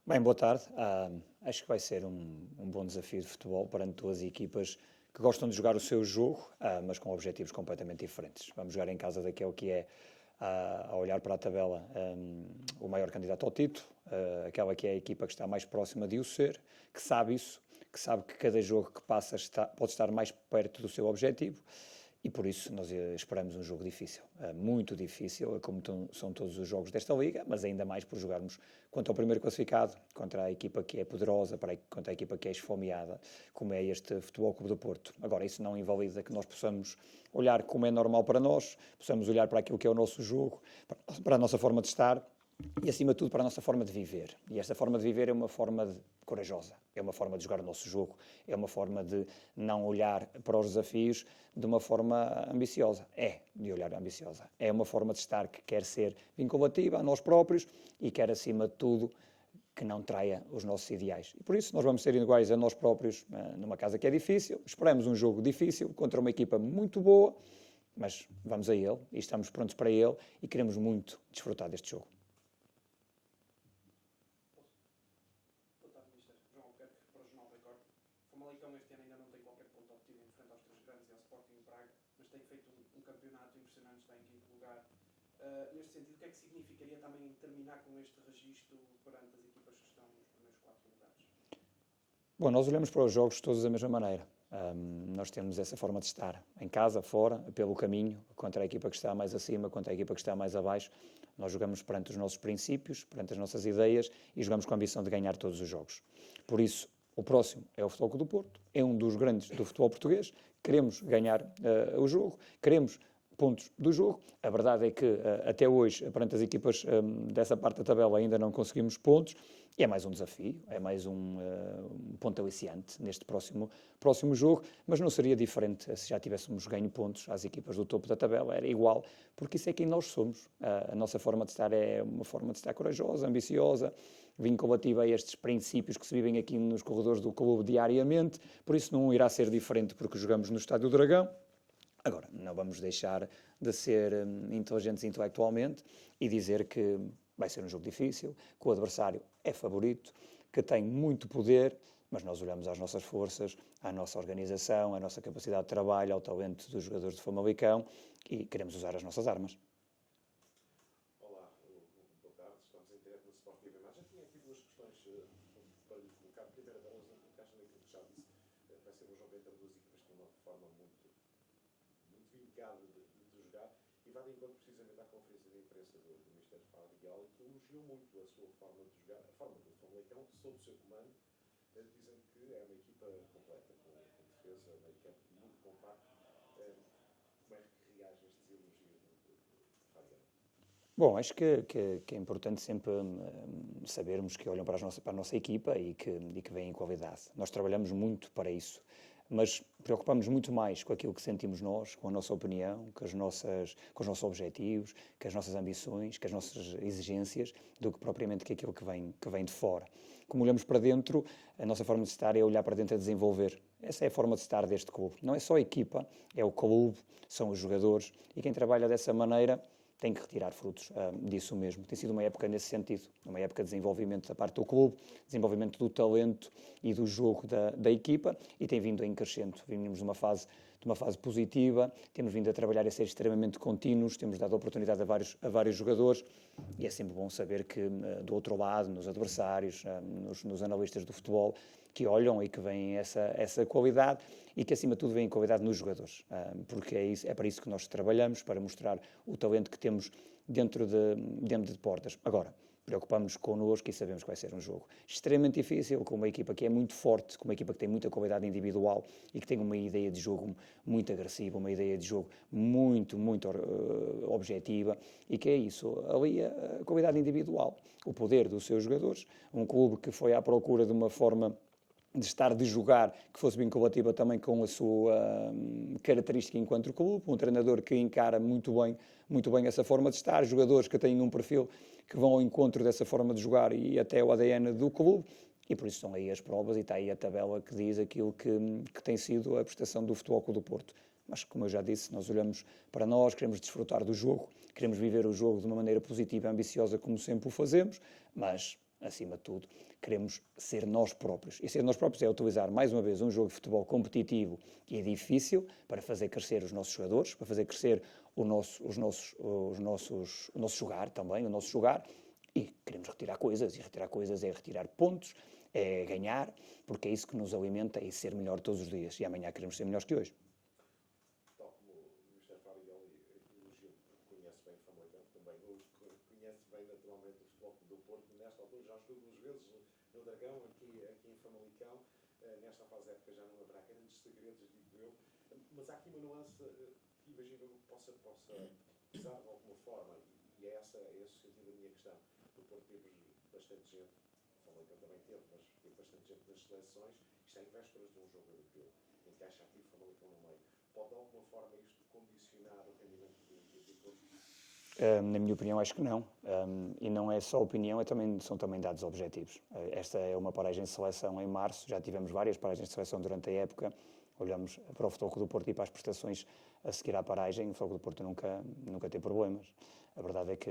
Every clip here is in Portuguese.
Bem, boa tarde. Acho que vai ser um bom desafio de futebol perante duas equipas que gostam de jogar o seu jogo, mas com objetivos completamente diferentes. Vamos jogar em casa daquele que é, a olhar para a tabela, o maior candidato ao título, aquela que é a equipa que está mais próxima de o ser, que sabe isso, que sabe que cada jogo que passa pode estar mais perto do seu objetivo. E por isso nós esperamos um jogo difícil, muito difícil, como são todos os jogos desta Liga, mas ainda mais por jogarmos contra o primeiro classificado, contra a equipa que é poderosa, contra a equipa que é esfomeada, como é este Futebol Clube do Porto. Agora, isso não invalida que nós possamos olhar como é normal para nós, possamos olhar para aquilo que é o nosso jogo, para a nossa forma de estar, e, acima de tudo, para a nossa forma de viver. E esta forma de viver é uma forma corajosa, é uma forma de jogar o nosso jogo, é uma forma de não olhar para os desafios de uma forma ambiciosa. De olhar ambiciosa. É uma forma de estar que quer ser vinculativa a nós próprios e quer, acima de tudo, que não traia os nossos ideais. E por isso nós vamos ser iguais a nós próprios numa casa que é difícil. Esperamos um jogo difícil contra uma equipa muito boa, mas vamos a ele e estamos prontos para ele e queremos muito desfrutar deste jogo. Famalicão este ano ainda não tem qualquer ponto obtido em frente aos três grandes e ao Sporting de Braga, mas tem feito um campeonato impressionante, está em quinto lugar. Neste sentido, o que é que significaria também terminar com este registro perante as equipas que estão nos primeiros 4 lugares? Bom, nós olhamos para os jogos todos da mesma maneira. Nós temos essa forma de estar em casa, fora, pelo caminho, contra a equipa que está mais acima, contra a equipa que está mais abaixo. Nós jogamos perante os nossos princípios, perante as nossas ideias e jogamos com a ambição de ganhar todos os jogos. Por isso, o próximo é o Futebol Clube do Porto, é um dos grandes do futebol português, queremos ganhar o jogo, queremos pontos do jogo. A verdade é que até hoje, perante as equipas dessa parte da tabela, ainda não conseguimos pontos, e é mais um desafio, é mais um ponto aliciante neste próximo jogo, mas não seria diferente se já tivéssemos ganho pontos às equipas do topo da tabela, era igual, porque isso é quem nós somos. A nossa forma de estar é uma forma de estar corajosa, ambiciosa, vinculativa a estes princípios que se vivem aqui nos corredores do clube diariamente, por isso não irá ser diferente porque jogamos no Estádio do Dragão. Agora, não vamos deixar de ser inteligentes intelectualmente e dizer que vai ser um jogo difícil, que o adversário é favorito, que tem muito poder, mas nós olhamos às nossas forças, à nossa organização, à nossa capacidade de trabalho, ao talento dos jogadores de Famalicão e queremos usar as nossas armas. Olá, boa tarde, estamos em direto no Sport TV+. Já tinha aqui duas questões para lhe colocar. A primeira delas, encaixa naquilo que já disse, vai ser um jogo entre duas equipas que têm uma forma muito vincada de jogar, e vai de encontro precisamente à conferência de imprensa do Ministério Fadigal, que elogiou muito a sua forma de jogar, a forma do Famalicão, sob o seu comando, dizendo que é uma equipa completa, com defesa, meio campo muito compacto. Como é que reage a estes elogios de Fadigal? Bom, acho que é importante sempre sabermos que olham para a nossa equipa e que veem qualidade. Nós trabalhamos muito para isso, mas preocupamos muito mais com aquilo que sentimos nós, com a nossa opinião, com os nossos objetivos, com as nossas ambições, com as nossas exigências, do que propriamente com aquilo que vem de fora. Como olhamos para dentro, a nossa forma de estar é olhar para dentro e desenvolver. Essa é a forma de estar deste clube. Não é só a equipa, é o clube, são os jogadores, e quem trabalha dessa maneira tem que retirar frutos disso mesmo. Tem sido uma época nesse sentido, uma época de desenvolvimento da parte do clube, desenvolvimento do talento e do jogo da equipa, e tem vindo em crescendo. Vimos de uma fase positiva, temos vindo a trabalhar a ser extremamente contínuos, temos dado oportunidade a vários jogadores, e é sempre bom saber que do outro lado, nos adversários, nos analistas do futebol, que olham e que veem essa qualidade e que, acima de tudo, veem qualidade nos jogadores, porque é para isso que nós trabalhamos, para mostrar o talento que temos dentro de portas. Agora, preocupamos-nos connosco e sabemos que vai ser um jogo extremamente difícil, com uma equipa que é muito forte, com uma equipa que tem muita qualidade individual e que tem uma ideia de jogo muito agressiva, uma ideia de jogo muito objetiva, e que é isso, ali a qualidade individual, o poder dos seus jogadores, um clube que foi à procura de uma forma de jogar que fosse vinculativa também com a sua característica enquanto clube, um treinador que encara muito bem essa forma de estar, jogadores que têm um perfil que vão ao encontro dessa forma de jogar e até o ADN do clube, e por isso estão aí as provas e está aí a tabela que diz aquilo que tem sido a prestação do Futebol Clube do Porto. Mas, como eu já disse, nós olhamos para nós, queremos desfrutar do jogo, queremos viver o jogo de uma maneira positiva e ambiciosa, como sempre o fazemos, mas acima de tudo, queremos ser nós próprios. E ser nós próprios é utilizar, mais uma vez, um jogo de futebol competitivo e difícil para fazer crescer os nossos jogadores, para fazer crescer o nosso jogar também, o nosso jogar, e queremos retirar coisas, e retirar coisas é retirar pontos, é ganhar, porque é isso que nos alimenta e ser melhor todos os dias. E amanhã queremos ser melhores que hoje. Tal como o Mr. Fariel elogiou, conhece bem o Famalicão, também conhece bem naturalmente o Futebol Clube do Porto. Nesta altura já jogou 2 vezes no Dragão, aqui em Famalicão. Nesta fase da época já não haverá grandes segredos, digo eu. Mas há aqui uma nuance que imagino que possa pesar de alguma forma, e é esse o sentido da minha questão. No Porto teve bastante gente, o Famalicão também teve, mas teve bastante gente nas seleções. Isto é em vésperas de um jogo europeu, em que acha aqui o Famalicão no meio. Pode de alguma forma isto condicionar o rendimento do Porto? Na minha opinião, acho que não. E não é só opinião, são também dados objetivos. Esta é uma paragem de seleção em março, já tivemos várias paragens de seleção durante a época. Olhamos para o Futebol Clube do Porto e para as prestações a seguir à paragem, o Futebol Clube do Porto nunca tem problemas. A verdade é que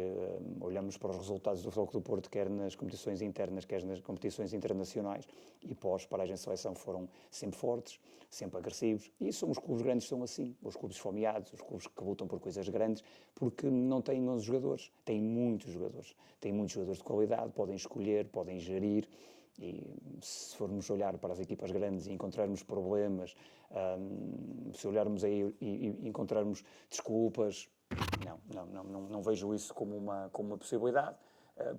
olhamos para os resultados do Futebol Clube do Porto, quer nas competições internas, quer nas competições internacionais, e pós-paragem de seleção foram sempre fortes, sempre agressivos. E os clubes grandes são assim, os clubes esfomeados, os clubes que lutam por coisas grandes, porque não têm 11 jogadores, têm muitos jogadores de qualidade, podem escolher, podem gerir. E se formos olhar para as equipas grandes e encontrarmos problemas, se olharmos aí e encontrarmos desculpas, não vejo isso como uma possibilidade,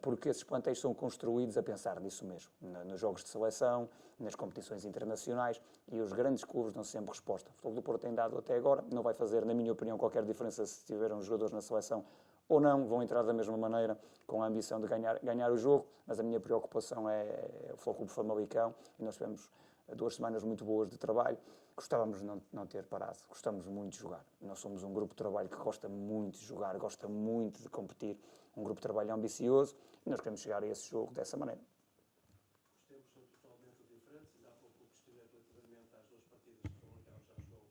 porque esses plantéis são construídos a pensar nisso mesmo, nos jogos de seleção, nas competições internacionais, e os grandes clubes dão sempre resposta. O Futebol do Porto tem dado até agora, não vai fazer, na minha opinião, qualquer diferença se tiverem jogadores na seleção ou não, vão entrar da mesma maneira, com a ambição de ganhar o jogo, mas a minha preocupação é o Futebol Clube Famalicão, e nós tivemos 2 semanas muito boas de trabalho. Gostávamos de não ter parado, gostamos muito de jogar. Nós somos um grupo de trabalho que gosta muito de jogar, gosta muito de competir, um grupo de trabalho ambicioso, e nós queremos chegar a esse jogo dessa maneira. Os tempos são totalmente diferentes, e há pouco questionei relativamente às 2 partidas que o Famalicão já jogou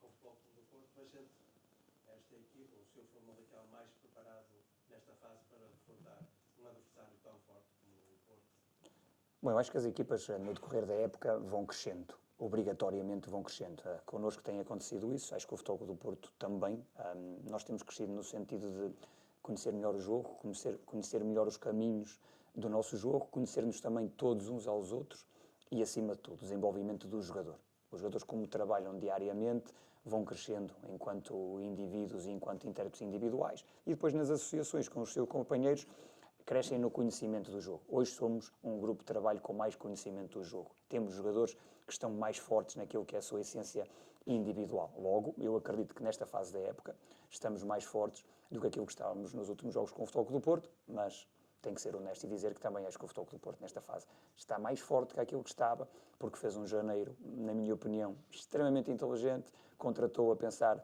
com o Futebol Clube do Porto, mas gente, esta equipa, o seu Famalicão mais preparado nesta fase para defrontar um adversário tão forte como o Porto? Bom, eu acho que as equipas, no decorrer da época, vão crescendo. Obrigatoriamente vão crescendo. Connosco tem acontecido isso, acho que o Futebol Clube do Porto também. Nós temos crescido no sentido de conhecer melhor o jogo, conhecer melhor os caminhos do nosso jogo, conhecermos também todos uns aos outros e, acima de tudo, o desenvolvimento do jogador. Os jogadores, como trabalham diariamente, vão crescendo enquanto indivíduos e enquanto intérpretes individuais, e depois nas associações com os seus companheiros crescem no conhecimento do jogo. Hoje somos um grupo de trabalho com mais conhecimento do jogo. Temos jogadores que estão mais fortes naquilo que é a sua essência individual. Logo, eu acredito que nesta fase da época estamos mais fortes do que aquilo que estávamos nos últimos jogos com o Futebol Clube do Porto, mas tenho que ser honesto e dizer que também acho que o Futebol Clube do Porto nesta fase está mais forte que aquilo que estava, porque fez um janeiro, na minha opinião, extremamente inteligente, contratou a pensar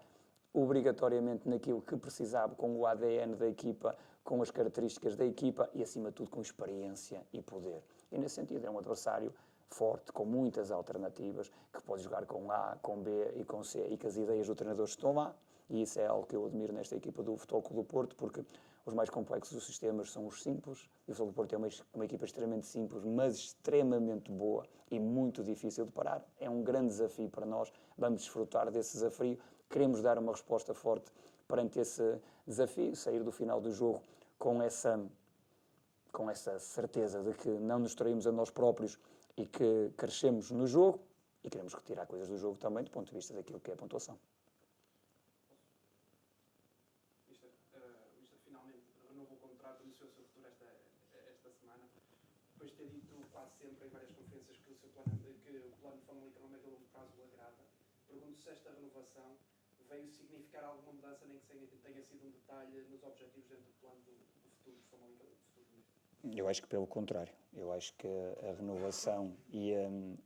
obrigatoriamente naquilo que precisava, com o ADN da equipa, com as características da equipa e, acima de tudo, com experiência e poder. E, nesse sentido, é um adversário forte, com muitas alternativas, que pode jogar com A, com B e com C, e que as ideias do treinador estão lá, e isso é algo que eu admiro nesta equipa do Futebol Clube do Porto, porque os mais complexos dos sistemas são os simples, e o Futebol do Porto é uma equipa extremamente simples, mas extremamente boa e muito difícil de parar. É um grande desafio para nós, vamos desfrutar desse desafio, queremos dar uma resposta forte perante esse desafio, sair do final do jogo com essa certeza de que não nos traímos a nós próprios e que crescemos no jogo, e queremos retirar coisas do jogo também do ponto de vista daquilo que é a pontuação. Mister finalmente renovou o contrato, anunciou o seu futuro esta semana, depois de ter dito quase sempre em várias conferências que o plano de Famalicão a médio e longo prazo o agrada. Pergunto se esta renovação veio significar alguma mudança, nem que tenha sido um detalhe nos objetivos dentro do plano do futuro de Famalicão, do futuro do Mister. Eu acho que pelo contrário. Eu acho que a renovação e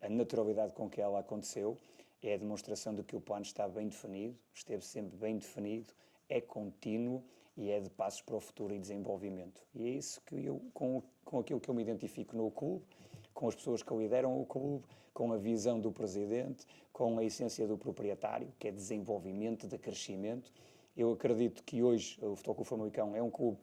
a naturalidade com que ela aconteceu é a demonstração de que o plano está bem definido, esteve sempre bem definido, é contínuo e é de passos para o futuro e desenvolvimento. E é isso que eu, com aquilo que eu me identifico no clube, com as pessoas que lideram o clube, com a visão do presidente, com a essência do proprietário, que é desenvolvimento, de crescimento. Eu acredito que hoje o Futebol Clube Famalicão é um clube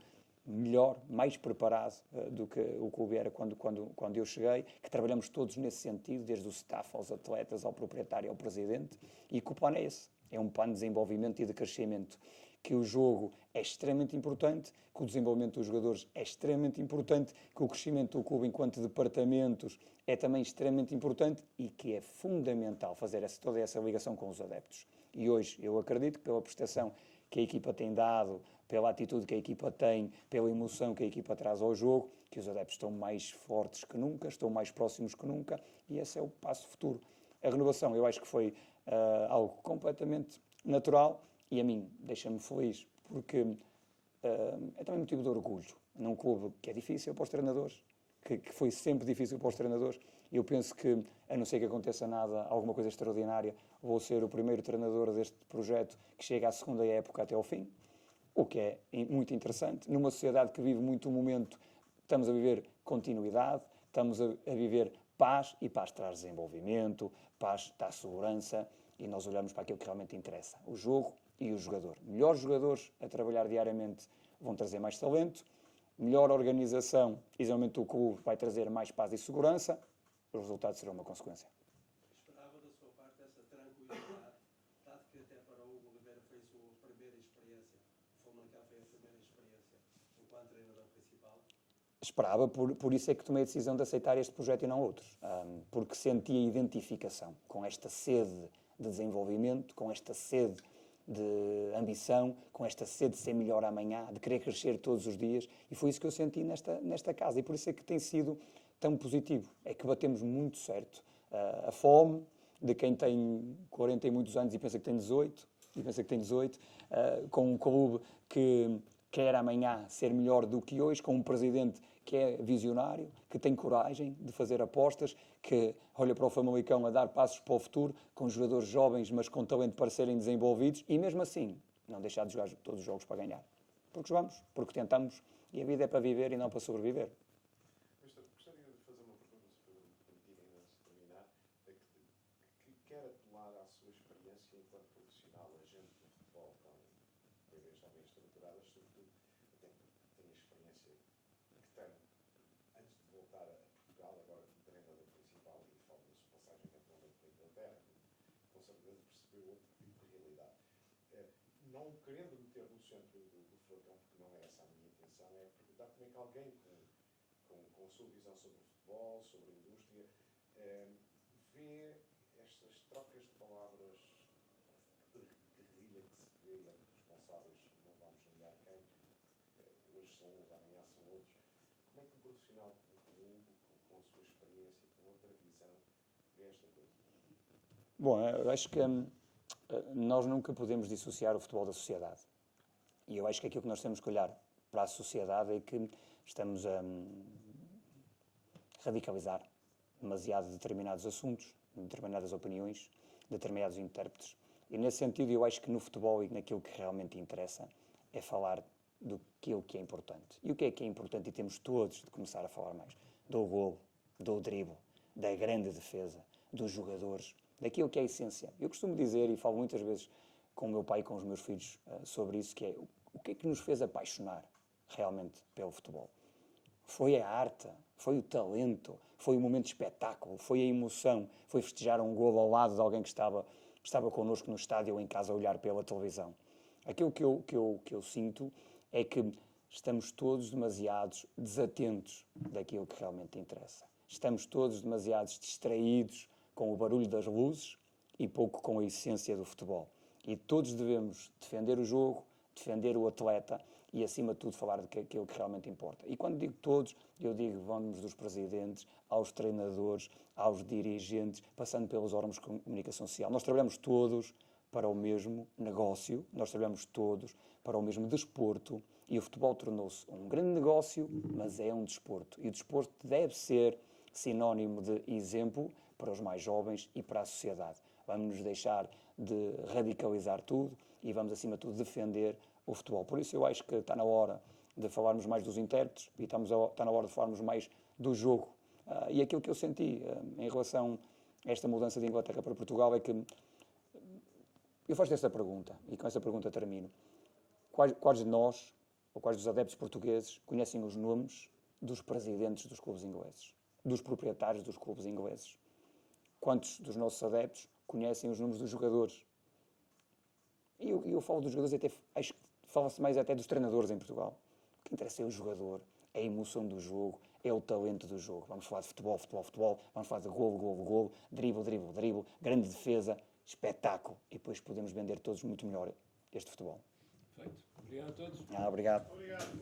melhor, mais preparado do que o clube era quando eu cheguei, que trabalhamos todos nesse sentido, desde o staff aos atletas, ao proprietário, ao presidente, e que o plano é esse. É um plano de desenvolvimento e de crescimento, que o jogo é extremamente importante, que o desenvolvimento dos jogadores é extremamente importante, que o crescimento do clube enquanto departamentos é também extremamente importante e que é fundamental fazer toda essa ligação com os adeptos. E hoje eu acredito que pela prestação que a equipa tem dado, pela atitude que a equipa tem, pela emoção que a equipa traz ao jogo, que os adeptos estão mais fortes que nunca, estão mais próximos que nunca, e esse é o passo futuro. A renovação, eu acho que foi algo completamente natural e a mim deixa-me feliz, porque é também motivo de orgulho num clube que é difícil para os treinadores, que foi sempre difícil para os treinadores. Eu penso que, a não ser que aconteça nada, alguma coisa extraordinária, vou ser o primeiro treinador deste projeto que chega à segunda época até ao fim, o que é muito interessante. Numa sociedade que vive muito o momento, estamos a viver continuidade, estamos a viver paz, e paz traz desenvolvimento, paz dá segurança, e nós olhamos para aquilo que realmente interessa, o jogo e o jogador. Melhores jogadores a trabalhar diariamente vão trazer mais talento, melhor organização e desenvolvimento do clube vai trazer mais paz e segurança, os resultados serão uma consequência. Esperava da sua parte essa tranquilidade, dado que até para o Hugo Oliveira foi a sua primeira experiência, o Famalicão foi a primeira experiência enquanto treinador principal. Esperava, por isso é que tomei a decisão de aceitar este projeto e não outros, porque senti a identificação com esta sede de desenvolvimento, com esta sede de ambição, com esta sede de ser melhor amanhã, de querer crescer todos os dias, e foi isso que eu senti nesta casa, e por isso é que tem sido tão positivo. É que batemos muito certo. A fome de quem tem 40 e muitos anos e pensa que tem 18, com um clube que quer amanhã ser melhor do que hoje, com um presidente que é visionário, que tem coragem de fazer apostas, que olha para o Famalicão a dar passos para o futuro, com jogadores jovens, mas com talento para serem desenvolvidos, e mesmo assim, não deixar de jogar todos os jogos para ganhar. Porque jogamos, porque tentamos, e a vida é para viver e não para sobreviver. Mister, gostaria de fazer uma pergunta, se permitirem antes de terminar, que quer apelar à sua experiência enquanto profissional, agente de futebol, com coisas também estruturadas, sobretudo, até porque tem a experiência que tem, antes de voltar a Portugal, agora como treinador principal, e falo da sua passagem eventualmente para a Inglaterra, com certeza percebeu outro tipo de realidade. Não querendo meter no centro do furacão, porque não é essa a minha intenção, é perguntar como é que alguém com a sua visão sobre o futebol, sobre a indústria, vê estas trocas de palavras de guerrilha que se vê entre responsáveis, não vamos nomear quem, hoje são uns, amanhã são outros. Como é que um profissional como o Hugo, com a sua experiência, com outra visão, vê esta coisa? Bom, eu acho que nós nunca podemos dissociar o futebol da sociedade. E eu acho que aquilo que nós temos que olhar para a sociedade é que estamos a radicalizar demasiado determinados assuntos, determinadas opiniões, determinados intérpretes. E nesse sentido eu acho que no futebol e naquilo que realmente interessa é falar do que é importante. E o que é importante, e temos todos de começar a falar mais, do golo, do drible, da grande defesa, dos jogadores, daquilo que é a essência. Eu costumo dizer, e falo muitas vezes com o meu pai e com os meus filhos sobre isso, que é o que é que nos fez apaixonar realmente pelo futebol. Foi a arte, foi o talento, foi o momento de espetáculo, foi a emoção, foi festejar um golo ao lado de alguém que estava connosco no estádio ou em casa a olhar pela televisão. Aquilo que eu sinto é que estamos todos demasiados desatentos daquilo que realmente interessa. Estamos todos demasiados distraídos com o barulho das luzes e pouco com a essência do futebol. E todos devemos defender o jogo, defender o atleta e, acima de tudo, falar daquilo que realmente importa. E quando digo todos, eu digo vamos dos presidentes aos treinadores, aos dirigentes, passando pelos órgãos de comunicação social. Nós trabalhamos todos para o mesmo negócio, nós trabalhamos todos para o mesmo desporto e o futebol tornou-se um grande negócio, mas é um desporto. E o desporto deve ser sinónimo de exemplo para os mais jovens e para a sociedade. Vamos nos deixar de radicalizar tudo e vamos, acima de tudo, defender o futebol. Por isso eu acho que está na hora de falarmos mais dos intérpretes e está na hora de falarmos mais do jogo. E aquilo que eu senti em relação a esta mudança de Inglaterra para Portugal é que eu faço esta pergunta, e com essa pergunta termino. Quais de nós ou quais dos adeptos portugueses conhecem os nomes dos presidentes dos clubes ingleses, dos proprietários dos clubes ingleses? Quantos dos nossos adeptos conhecem os nomes dos jogadores? E eu falo dos jogadores, acho que fala-se mais até dos treinadores em Portugal. O que interessa é o jogador, é a emoção do jogo, é o talento do jogo. Vamos falar de futebol, futebol, futebol, vamos falar de golo, golo, golo, drible, drible, drible, grande defesa, espetáculo. E depois podemos vender todos muito melhor este futebol. Feito. Obrigado a todos. Obrigado.